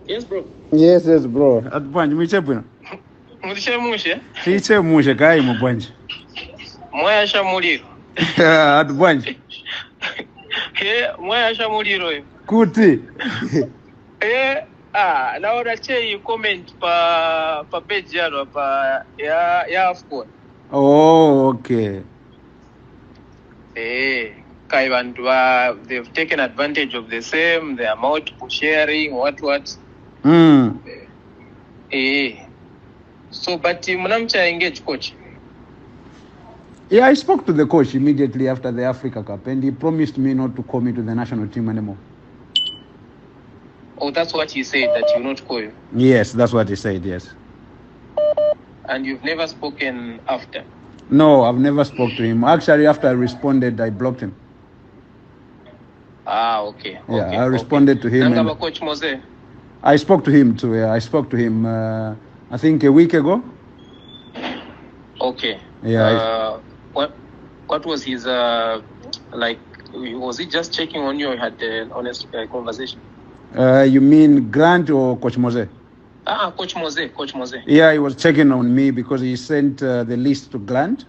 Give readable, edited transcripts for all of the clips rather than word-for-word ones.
Yes, bro. Yes, bro. At bunch, me chepuna. Mulishe mushe. Tiche mushe kai mu bunch. Moya sha muliro. At bunch. Moya sha muliro. Kuti. Naona che comment pa page yalo pa ya AFCON. Oh, okay. Kai bantu they've taken advantage of the same, they are multiple sharing, what. So, but Munamcha engage coach. Yeah, I spoke to the coach immediately after the Africa Cup, and he promised me not to call me to the national team anymore. Oh, that's what he said, that you not call you? Yes, that's what he said, yes. And you've never spoken after? No, I've never spoke to him. Actually, after I responded, I blocked him. Okay. Yeah, I responded to him. And Coach Mose? I spoke to him too. I spoke to him, I think a week ago. Okay. Yeah. What was his, like, was he just checking on you or had an honest conversation? You mean Grant or Coach Mose? Coach Mose. Yeah, he was checking on me because he sent the list to Grant,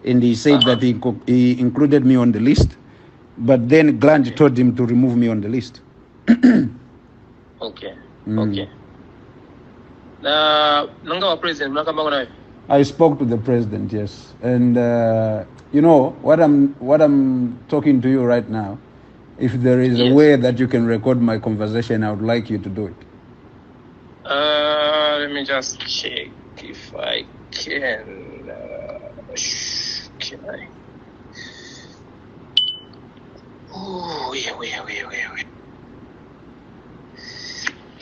and he said that he included me on the list, but then Grant told him to remove me on the list. Okay. I spoke to the president, yes, and you know what I'm talking to you right now. If there is a way that you can record my conversation, I would like you to do it. Let me just check if I can. Can I? Oh, wait.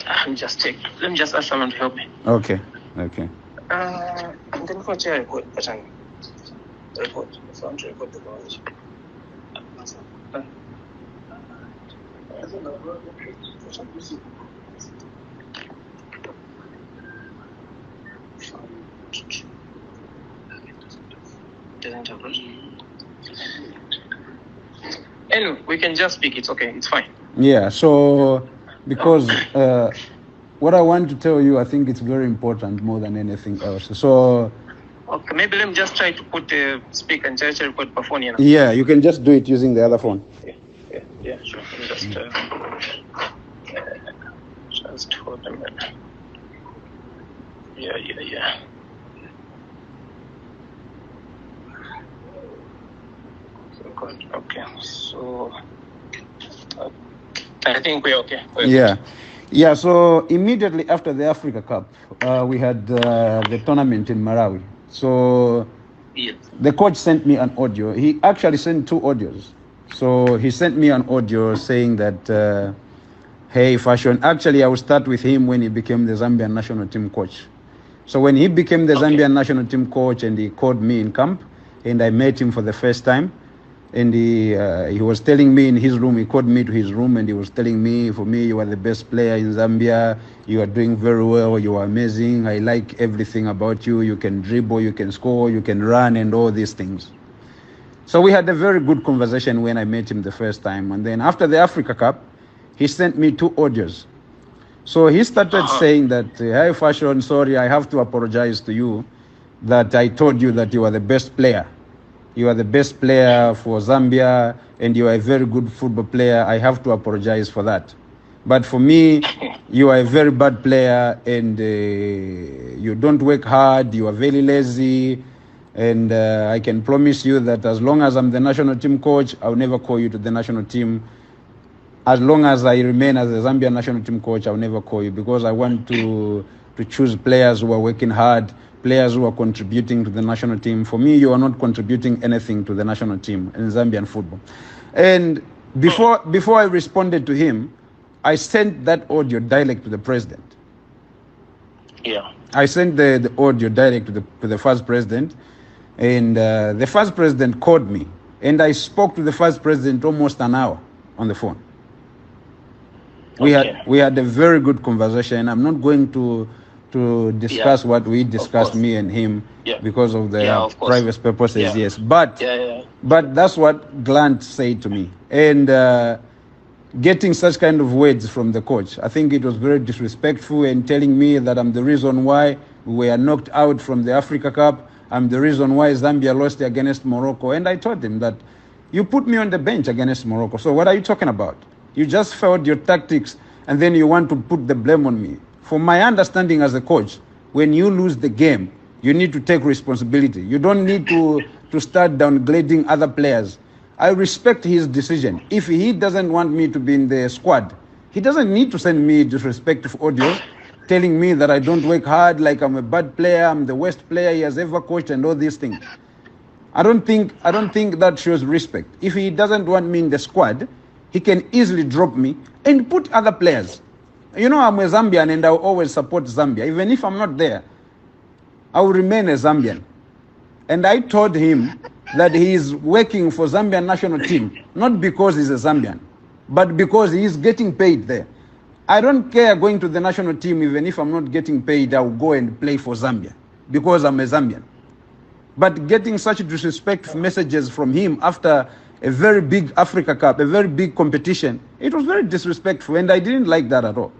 Let me just check. Let me just ask someone to help me. Okay. And then for chair report. Report. If I want to report the knowledge. Anyway, we can just speak. It's okay. It's fine. Yeah. So, because what I want to tell you, I think it's very important more than anything else. So. Okay, maybe let me just try to put the speaker and just record per phone. Yeah, you can just do it using the other phone. Yeah, sure. Let me just hold a minute. Yeah. Okay, so I think we're okay. Yeah. So immediately after the Africa Cup, we had the tournament in Malawi. So the coach sent me an audio. He actually sent 2 audios. So he sent me an audio saying that, hey, Fashion. Actually, I will start with him when he became the Zambian national team coach. So when he became the Zambian national team coach and he called me in camp, and I met him for the first time, and he was telling me in his room, he called me to his room and he was telling me, for me, you are the best player in Zambia. You are doing very well. You are amazing. I like everything about you. You can dribble, you can score, you can run, and all these things. So we had a very good conversation when I met him the first time. And then after the Africa Cup, he sent me 2 audios. So he started saying that, hey, Fashion, sorry, I have to apologize to you that I told you that you are the best player. You are the best player for Zambia, and you are a very good football player. I have to apologize for that. But for me, you are a very bad player, and you don't work hard. You are very lazy. And I can promise you that as long as I'm the national team coach, I'll never call you to the national team. As long as I remain as the Zambian national team coach, I'll never call you, because I want to choose players who are working hard, players who are contributing to the national team. For me, you are not contributing anything to the national team in Zambian football. And before I responded to him, I sent that audio direct to the president. Yeah. I sent the audio direct to the first president, and the first president called me, and I spoke to the first president almost an hour on the phone. We had a very good conversation. I'm not going to discuss what we discussed, me and him, because of the private purposes. Yes, but that's what Grant said to me, and getting such kind of words from the coach. I think it was very disrespectful and telling me that I'm the reason why we were knocked out from the Africa Cup. I'm the reason why Zambia lost against Morocco. And I told him that you put me on the bench against Morocco. So what are you talking about? You just failed your tactics and then you want to put the blame on me. From my understanding as a coach, when you lose the game, you need to take responsibility. You don't need to start downgrading other players. I respect his decision. If he doesn't want me to be in the squad, he doesn't need to send me disrespectful audio telling me that I don't work hard, like I'm a bad player, I'm the worst player he has ever coached and all these things. I don't think that shows respect. If he doesn't want me in the squad, he can easily drop me and put other players. You know, I'm a Zambian and I will always support Zambia. Even if I'm not there, I will remain a Zambian. And I told him that he is working for Zambian national team, not because he's a Zambian, but because he is getting paid there. I don't care going to the national team. Even if I'm not getting paid, I will go and play for Zambia because I'm a Zambian. But getting such disrespectful messages from him after a very big Africa Cup, a very big competition, it was very disrespectful, and I didn't like that at all.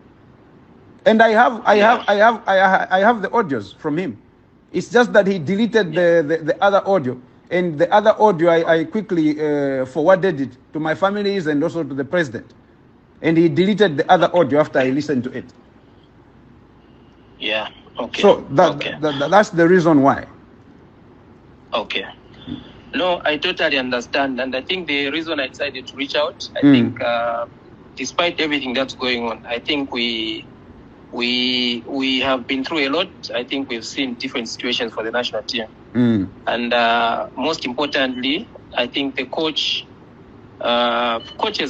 And I have the audios from him. It's just that he deleted the other audio, and the other audio I quickly forwarded it to my families and also to the president. And he deleted the other audio after I listened to it. Yeah. Okay. So that's the reason why. Okay. No, I totally understand, and I think the reason I decided to reach out, I think, despite everything that's going on, I think we have been through a lot. I think we've seen different situations for the national team, and most importantly, I think the coaches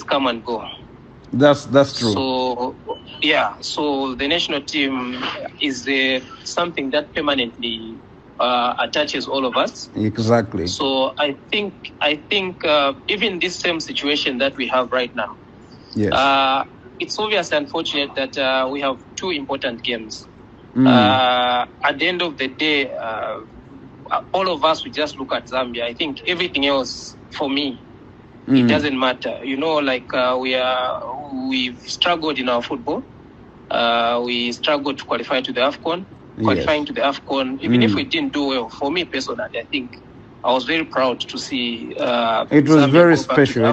come and go. That's true. So yeah, so the national team is something that permanently attaches all of us. Exactly. So I think even this same situation that we have right now, yes, it's obviously unfortunate that we have two important games. At the end of the day, all of us, we just look at Zambia. I think everything else, for me, it doesn't matter. You know, like we've struggled in our football. We struggled to qualify to the AFCON. Qualifying to the AFCON, even if we didn't do well, for me personally, I think I was very proud to see. It was very special.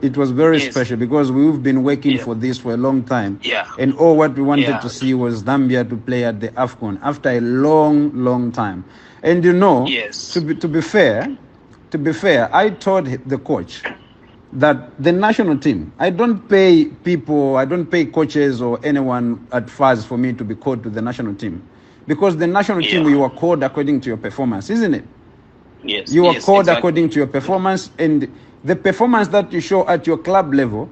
It was very special because we've been working for this for a long time. Yeah. And all what we wanted to see was Zambia to play at the AFCON after a long time. And you know, to be fair, I told the coach that the national team, I don't pay coaches or anyone at FAS for me to be called to the national team. Because the national team, you are called according to your performance, isn't it? Yes. You are called according to your performance, and the performance that you show at your club level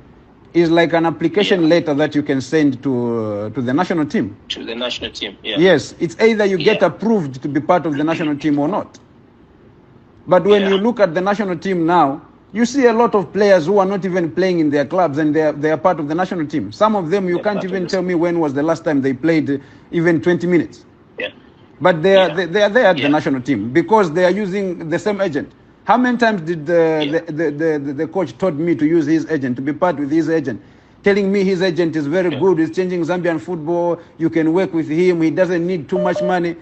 is like an application letter that you can send to the national team. To the national team, yeah. Yes, it's either you get approved to be part of the national team or not. But when you look at the national team now, you see a lot of players who are not even playing in their clubs, and they are part of the national team. Some of them, you can't even tell me when was the last time they played even 20 minutes. Yeah. But they are there at the national team because they are using the same agent. How many times did the coach told me to use his agent, to be part with his agent, telling me his agent is very good, he's changing Zambian football, you can work with him, he doesn't need too much money.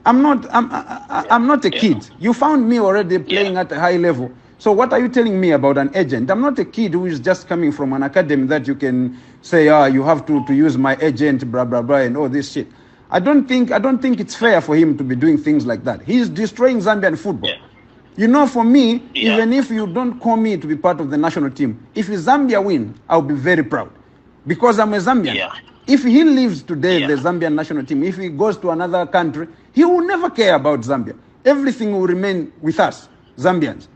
I'm not a kid. You found me already playing at a high level. So what are you telling me about an agent? I'm not a kid who is just coming from an academy that you can say, you have to use my agent, blah blah blah, and all this shit. I don't think it's fair for him to be doing things like that. He's destroying Zambian football. Yeah. You know, for me, even if you don't call me to be part of the national team, if Zambia win, I'll be very proud because I'm a Zambian. Yeah. If he leaves today, the Zambian national team, if he goes to another country, he will never care about Zambia. Everything will remain with us, Zambians.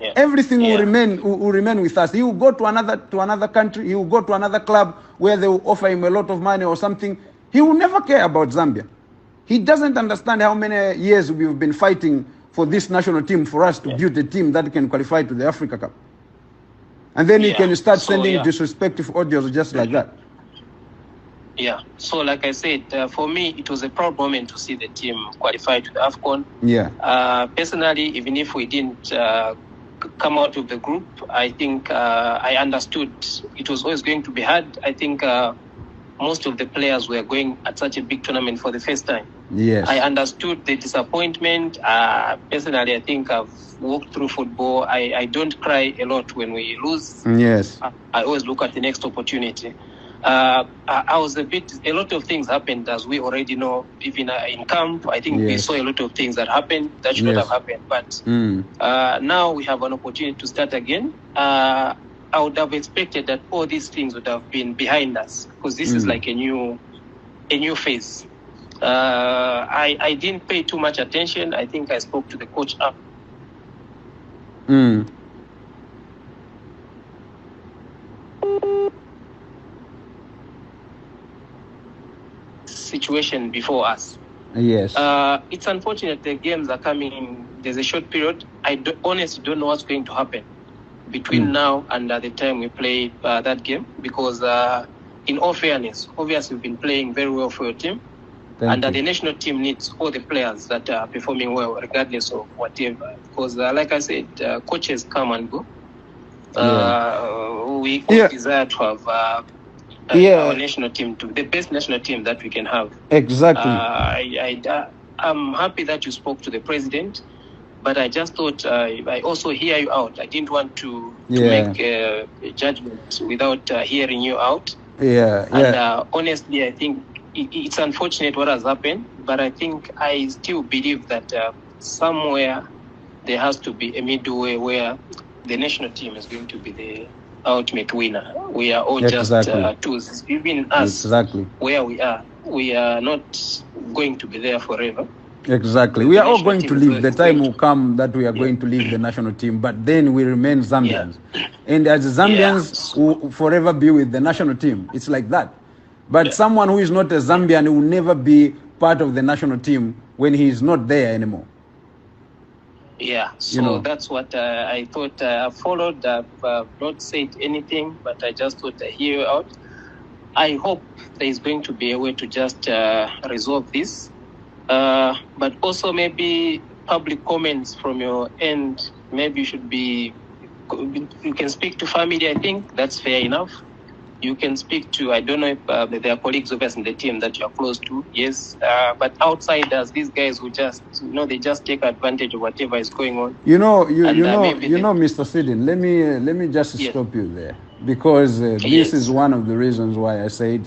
Yeah. Everything will remain with us. He will go to another country. He will go to another club where they will offer him a lot of money or something. He will never care about Zambia. He doesn't understand how many years we've been fighting for this national team for us to build a team that can qualify to the Africa Cup. And then he can start sending disrespectful audios just like that. Yeah. So like I said, for me, it was a proud moment to see the team qualify to the AFCON. Yeah. Personally, even if we didn't come out of the group. I think I understood it was always going to be hard. I think most of the players were going at such a big tournament for the first time. Yes. I understood the disappointment. Personally, I think I've walked through football. I don't cry a lot when we lose. Yes. I always look at the next opportunity. I was a lot of things happened, as we already know, even in camp. I think we saw a lot of things that happened that should not have happened. But now we have an opportunity to start again. I would have expected that all these things would have been behind us, because this is like a new phase. I didn't pay too much attention. I think I spoke to the coach up. Situation before us. Yes. It's unfortunate the games are coming. There's a short period. I honestly don't know what's going to happen between now and the time we play that game, because in all fairness, obviously we've been playing very well for your team. The national team needs all the players that are performing well, regardless of whatever. Because, like I said, coaches come and go. We desire to have our national team, the best national team that we can have. Exactly. I'm happy that you spoke to the president, but I just thought I also hear you out. I didn't want to make a judgment without hearing you out. And honestly, I think it's unfortunate what has happened, but I think I still believe that somewhere there has to be a middle way where the national team is going to be the ultimate winner. We are all just tools. Even us, where we are not going to be there forever. Exactly. We are all going to leave. The time will come that we are going to leave the national team, but then we remain Zambians. And as Zambians will forever be with the national team. It's like that. But someone who is not a Zambian will never be part of the national team when he is not there anymore. Yeah, so that's what I thought. I followed. I've not said anything, but I just thought I hear you out. I hope there is going to be a way to just resolve this. But also maybe public comments from your end. Maybe you can speak to family. I think that's fair enough. You can speak to, I don't know if there are colleagues of us in the team that you're close to, yes. But outsiders, these guys who just, they just take advantage of whatever is going on. Mr. Sidin, let me just stop you there, because this is one of the reasons why I said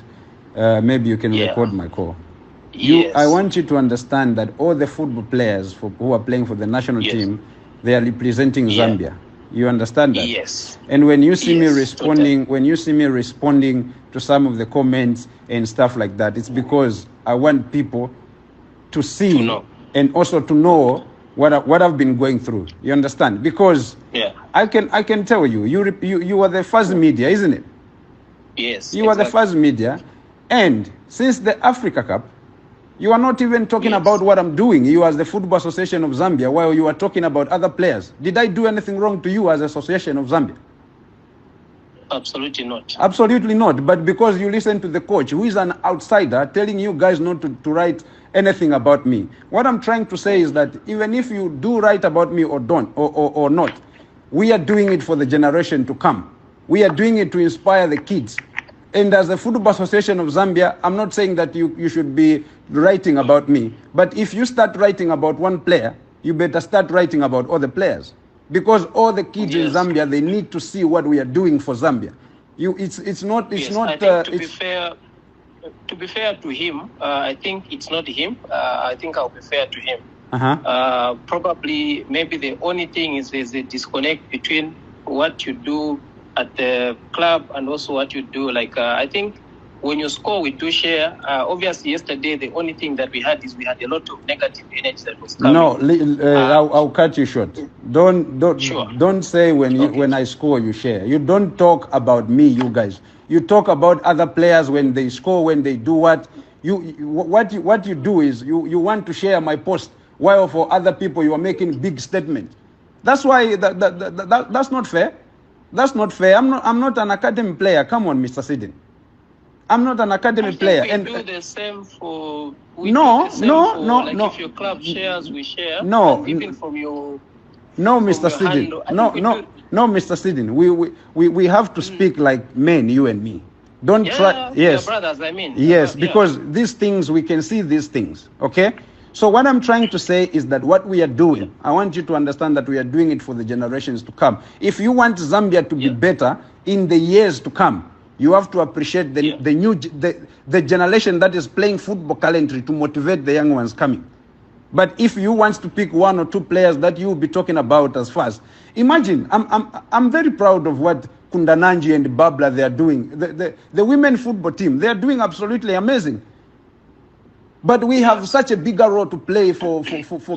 maybe you can record my call. I want you to understand that all the football players who are playing for the national team, they are representing Zambia. You understand that? Yes. And when you see me responding, to some of the comments and stuff like that, it's because I want people to see and also to know what I've been going through. You understand? Because I can tell you are the first media, isn't it? Yes. You are the first media, and since the Africa Cup, you are not even talking about what I'm doing. You as the Football Association of Zambia, while you are talking about other players. Did I do anything wrong to you as Association of Zambia? Absolutely not. Absolutely not. But because you listen to the coach, who is an outsider, telling you guys not to write anything about me. What I'm trying to say is that even if you do write about me or don't, or not, we are doing it for the generation to come. We are doing it to inspire the kids. And as the Football Association of Zambia, I'm not saying that you should be writing about me. But if you start writing about one player, you better start writing about all the players. Because all the kids in Zambia, they need to see what we are doing for Zambia. It's not. I think to be fair to him, I think it's not him. I think I'll be fair to him. Probably, maybe the only thing is there's a disconnect between what you do at the club and also what you do. I think when you score, we do share. Obviously, yesterday, the only thing that we had is we had a lot of negative energy that was coming. No, I'll cut you short. Don't say when I score, you share. You don't talk about me, you guys. You talk about other players when they score, when they do what. What you do is you want to share my post, while for other people you are making big statements. That's why that's not fair. That's not fair. I'm not an academy player. Come on, Mr. Sidin. I'm not an academy player. We do the same for. No. If your club shares, we share. No. And even from No, Mr. Sidin. No, Mr. Sidin. We have to speak like men, you and me. Don't try. Yes, brothers. I mean. Yes, because these things we can see these things. Okay. So what I'm trying to say is that what we are doing, I want you to understand that we are doing it for the generations to come. If you want Zambia to be better in the years to come, you have to appreciate the generation that is playing football currently to motivate the young ones coming. But if you want to pick one or two players that you will be talking about as fast, imagine, I'm very proud of what Kundananji and Babla they are doing. The women football team, they are doing absolutely amazing. But we have such a bigger role to play for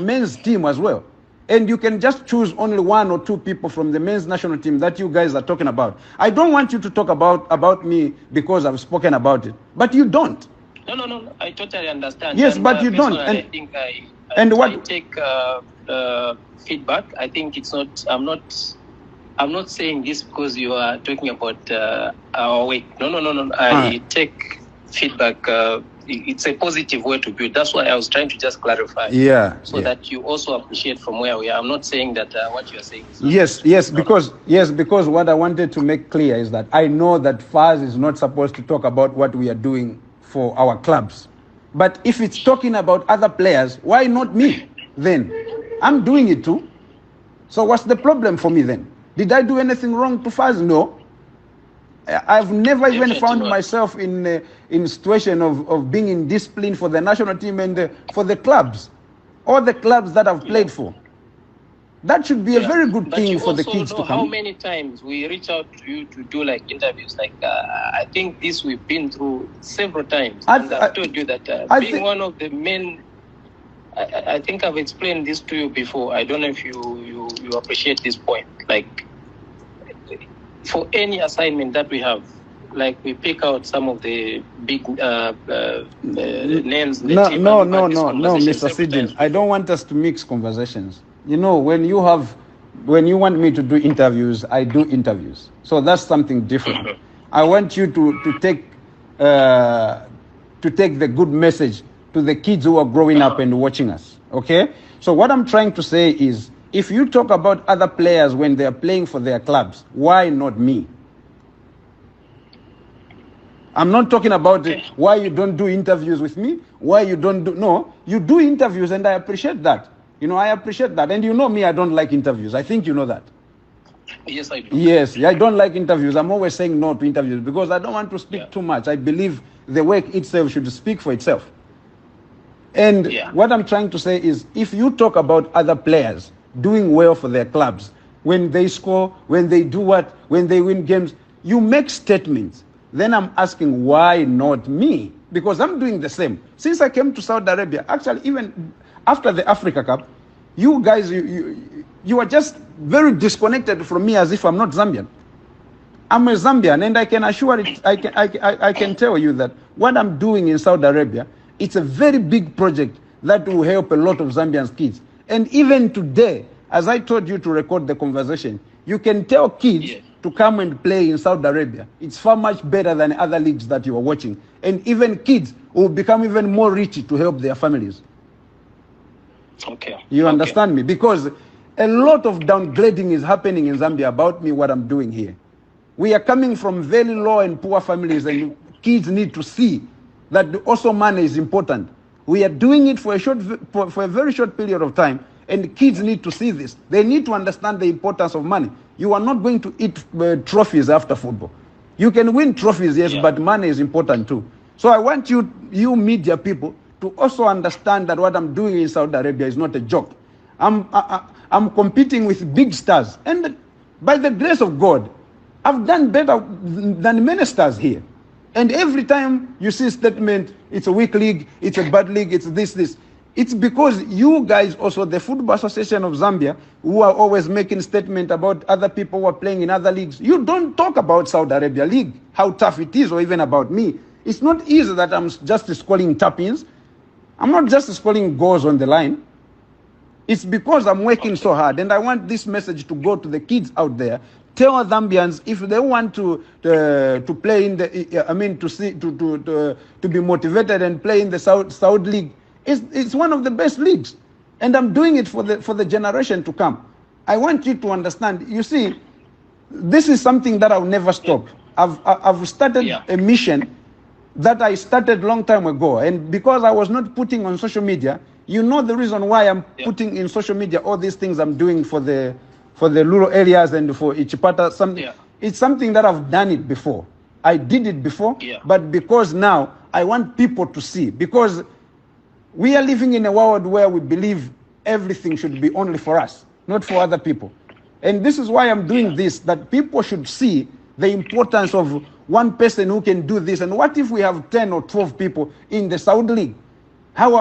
men's team as well. And you can just choose only one or two people from the men's national team that you guys are talking about. I don't want you to talk about me because I've spoken about it. But you don't. No. I totally understand. Yes, but you don't. And I think I take feedback. I think it's not. I'm not saying this because you are talking about our weight. No. I take feedback. It's a positive way to build. That's why I was trying to just clarify. So that you also appreciate from where we are. I'm not saying that what you're saying is because what I wanted to make clear is that I know that Faz is not supposed to talk about what we are doing for our clubs. But if it's talking about other players, why not me then? I'm doing it too. So what's the problem for me then? Did I do anything wrong to Faz? No. I've never even found myself in a situation of being in discipline for the national team and for the clubs, all the clubs that I've played for. That should be a very good thing for the kids to come. How many times we reach out to you to do like interviews? Like I think this we've been through several times. I've told you that being one of the men. I think I've explained this to you before. I don't know if you appreciate this point. Like, for any assignment that we have, like we pick out some of the big names. No, Mr. Sidin. I don't want us to mix conversations. You know, when you want me to do interviews, I do interviews. So that's something different. I want you to take the good message to the kids who are growing up and watching us. Okay? So what I'm trying to say is, if you talk about other players when they are playing for their clubs, why not me? I'm not talking about why you don't do interviews with me, why you don't do... No, you do interviews and I appreciate that. You know, I appreciate that. And you know me, I don't like interviews. I think you know that. Yes, I do. Yes, I don't like interviews. I'm always saying no to interviews because I don't want to speak too much. I believe the work itself should speak for itself. And what I'm trying to say is, if you talk about other players doing well for their clubs, when they score, when they do what, when they win games, you make statements. Then I'm asking, why not me? Because I'm doing the same. Since I came to Saudi Arabia, actually, even after the Africa Cup, you guys, you are just very disconnected from me as if I'm not Zambian. I'm a Zambian, and I can assure it, I can tell you that what I'm doing in Saudi Arabia, it's a very big project that will help a lot of Zambian kids. And even today, as I told you to record the conversation, you can tell kids to come and play in Saudi Arabia. It's far much better than other leagues that you are watching. And even kids will become even more rich to help their families. Okay. You understand me? Because a lot of downgrading is happening in Zambia about me, what I'm doing here. We are coming from very low and poor families, and kids need to see that also money is important. We are doing it for a very short period of time, and kids need to see this. They need to understand the importance of money. You are not going to eat trophies after football. You can win trophies, yes, but money is important too. So I want you media people to also understand that what I'm doing in Saudi Arabia is not a joke. I'm competing with big stars, and by the grace of God, I've done better than many stars here. And every time you see a statement, it's a weak league, it's a bad league, it's this. It's because you guys also, the Football Association of Zambia, who are always making statements about other people who are playing in other leagues, you don't talk about Saudi Arabia League, how tough it is, or even about me. It's not easy that I'm just scoring tap-ins. I'm not just scoring goals on the line. It's because I'm working so hard, and I want this message to go to the kids out there. Tell Zambians, if they want to play in the, to be motivated and play in the Saudi League, it's one of the best leagues, and I'm doing it for the generation to come. I want you to understand. You see, this is something that I'll never stop. I've started a mission that I started long time ago, and because I was not putting on social media, you know the reason why I'm putting in social media all these things I'm doing for the rural areas and for Ichipata. It's something that I've done it before. I did it before, but because now I want people to see, because we are living in a world where we believe everything should be only for us, not for other people. And this is why I'm doing this, that people should see the importance of one person who can do this. And what if we have 10 or 12 people in the Saudi League? How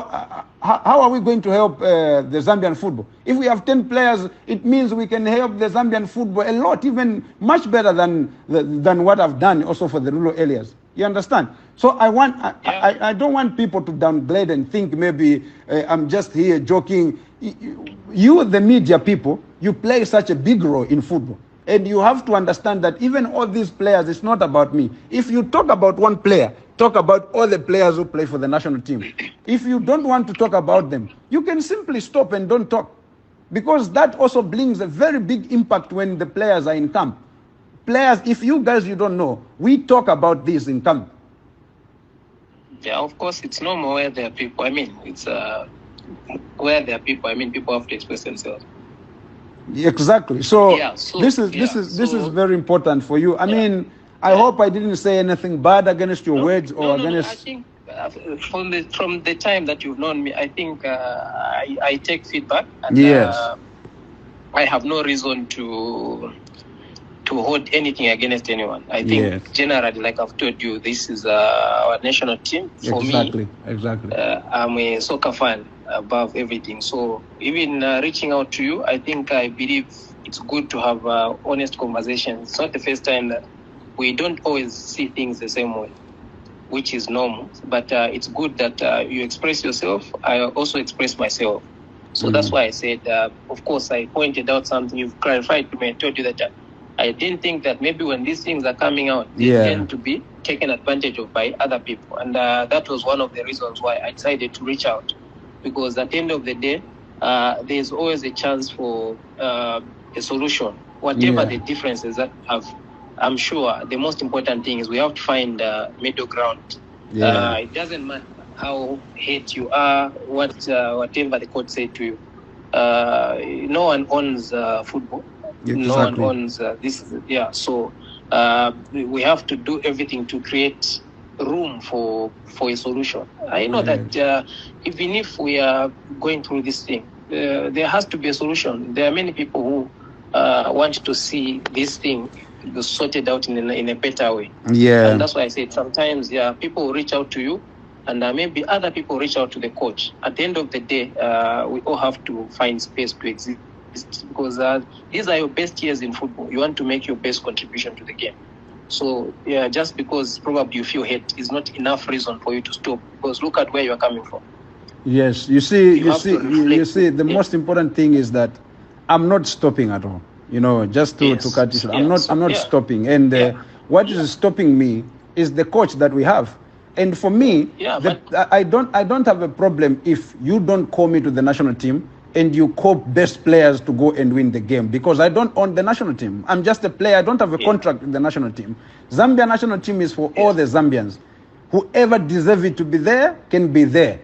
are we going to help the Zambian football? If we have 10 players, it means we can help the Zambian football a lot, even much better than what I've done also for the rural areas. You understand? So I don't want people to downgrade and think maybe I'm just here joking. You, the media people, you play such a big role in football. And you have to understand that even all these players, it's not about me. If you talk about one player, talk about all the players who play for the national team. If you don't want to talk about them, you can simply stop and don't talk. Because that also brings a very big impact when the players are in camp. Players, if you guys, you don't know, we talk about this in camp. Yeah, of course, it's normal where there are people. I mean, it's where there are people. I mean, people have to express themselves. Exactly. So, this is very important for you. I mean, I hope I didn't say anything bad against your words or against. I think from the time that you've known me, I think I take feedback. And, I have no reason to hold anything against anyone. I think generally, like I've told you, this is our national team. For me, I'm a soccer fan above everything. So even reaching out to you, I believe it's good to have honest conversations. It's not the first time that we don't always see things the same way, which is normal. But it's good that you express yourself. I also express myself. So that's why I said, of course, I pointed out something. You've clarified to me and told you that I didn't think that maybe when these things are coming out, they tend to be taken advantage of by other people. And that was one of the reasons why I decided to reach out. Because at the end of the day, there's always a chance for a solution. Whatever the differences that have, I'm sure the most important thing is we have to find a middle ground. It doesn't matter how hate you are, whatever the coach said to you. No one owns football. No one owns this. So we have to do everything to create room for a solution. I know that even if we are going through this thing, there has to be a solution. There are many people who want to see this thing sorted out in a better way. And that's why I said sometimes people will reach out to you, and maybe other people reach out to the coach. At the end of the day, we all have to find space to exist, because these are your best years in football. You want to make your best contribution to the game. So just because probably you feel hate is not enough reason for you to stop, because look at where you are coming from. Yes, you see, the most important thing is that I'm not stopping at all. You know, just to cut it short, I'm not stopping. And what is stopping me is the coach that we have. And for me, I don't have a problem if you don't call me to the national team and you call best players to go and win the game, because I don't own the national team. I'm just a player. I don't have a contract with the national team. Zambia national team is for all the Zambians. Whoever deserves it to be there can be there.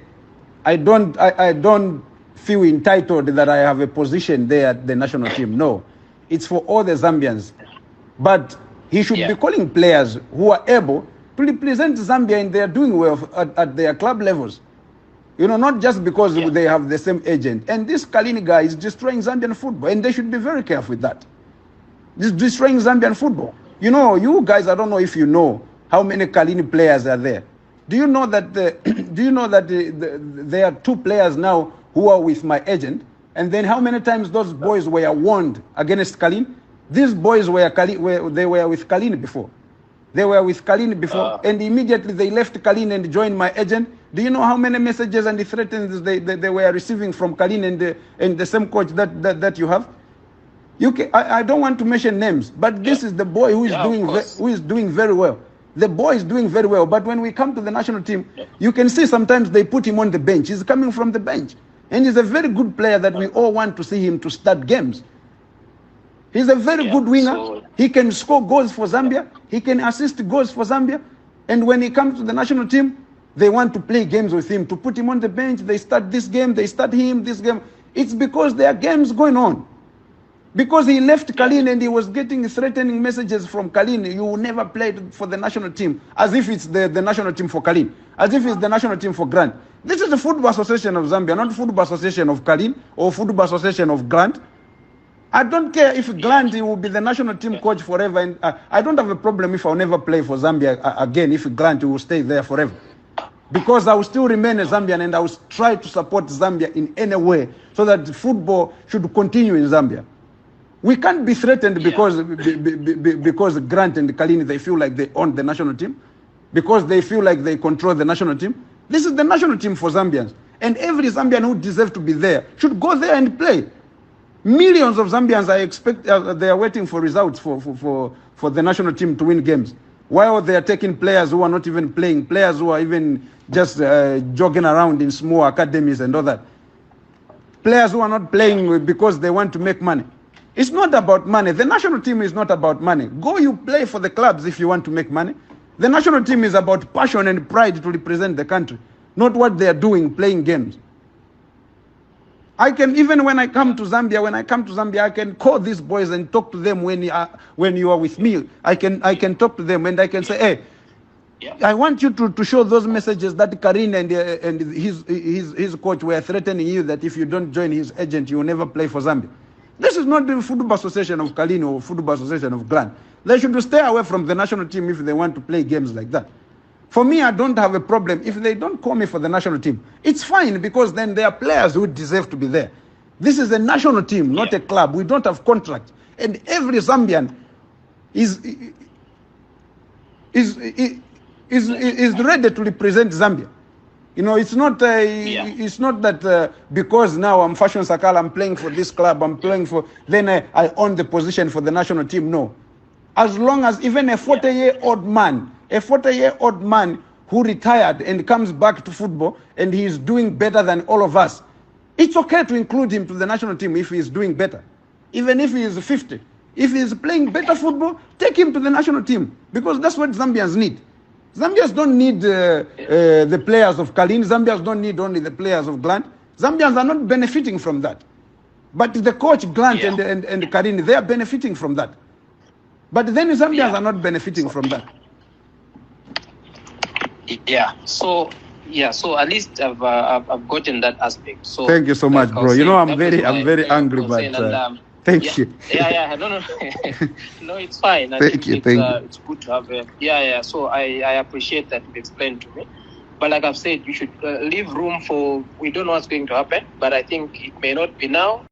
I don't feel entitled that I have a position there at the national team. No, it's for all the Zambians. But he should be calling players who are able to represent Zambia and they are doing well at their club levels. You know, not just because they have the same agent. And this Kalini guy is destroying Zambian football, and they should be very careful with that. This destroying Zambian football. You know, you guys, I don't know if you know how many Kalini players are there. Do you know that there are 2 players now who are with my agent? And then how many times those boys were warned against Kalini? These boys were with Kalini before. They were with Kalini before, and immediately they left Kalini and joined my agent. Do you know how many messages and threats they were receiving from Kalini and the same coach that you have? I don't want to mention names, but this is the boy who is doing very well. The boy is doing very well, but when we come to the national team, you can see sometimes they put him on the bench. He's coming from the bench, and he's a very good player that we all want to see him to start games. He's a very good winger. He can score goals for Zambia. He can assist goals for Zambia. And when he comes to the national team, they want to play games with him. To put him on the bench, they start this game, they start him, this game. It's because there are games going on. Because he left Kalin and he was getting threatening messages from Kalin. You will never play for the national team. As if it's the national team for Kalin. As if it's the national team for Grant. This is the Football Association of Zambia, not Football Association of Kalin or Football Association of Grant. I don't care if Grant will be the national team coach forever. And I don't have a problem if I'll never play for Zambia again, if Grant will stay there forever. Because I will still remain a Zambian and I will try to support Zambia in any way so that football should continue in Zambia. We can't be threatened because Grant and Kalini, they feel like they own the national team, because they feel like they control the national team. This is the national team for Zambians. And every Zambian who deserves to be there should go there and play. Millions of Zambians they are waiting for results for the national team to win games. While they are taking players who are not even playing, players who are even just jogging around in small academies and all that. Players who are not playing because they want to make money. It's not about money. The national team is not about money. Go you play for the clubs if you want to make money. The national team is about passion and pride to represent the country, not what they are doing, playing games. I can, even when I come to Zambia, I can call these boys and talk to them when you are with me. I can talk to them and I can say, hey, I want you to show those messages that Karin and his coach were threatening you that if you don't join his agent, you will never play for Zambia. This is not the Football Association of Kalin or Football Association of Glan. They should stay away from the national team if they want to play games like that. For me, I don't have a problem. If they don't call me for the national team, it's fine, because then there are players who deserve to be there. This is a national team, not a club. We don't have contract. And every Zambian is ready to represent Zambia. You know, it's not that because now I'm Fashion Sakala, I'm playing for this club, I'm playing for, then I own the position for the national team. No. As long as even a 40-year-old man who retired and comes back to football and he is doing better than all of us, it's okay to include him to the national team if he is doing better. Even if he is 50. If he is playing better football, take him to the national team, because that's what Zambians need. Zambians don't need the players of Kalin. Zambians don't need only the players of Glant. Zambians are not benefiting from that. But the coach, Glant and Kalin, they are benefiting from that. But then Zambians are not benefiting from that. So at least I've gotten that aspect. So thank you so much, bro. You know, I'm very angry, but thank you. No, no, it's fine. Thank you. It's good to have So I appreciate that you explained to me. But like I've said, you should leave room for, we don't know what's going to happen, but I think it may not be now.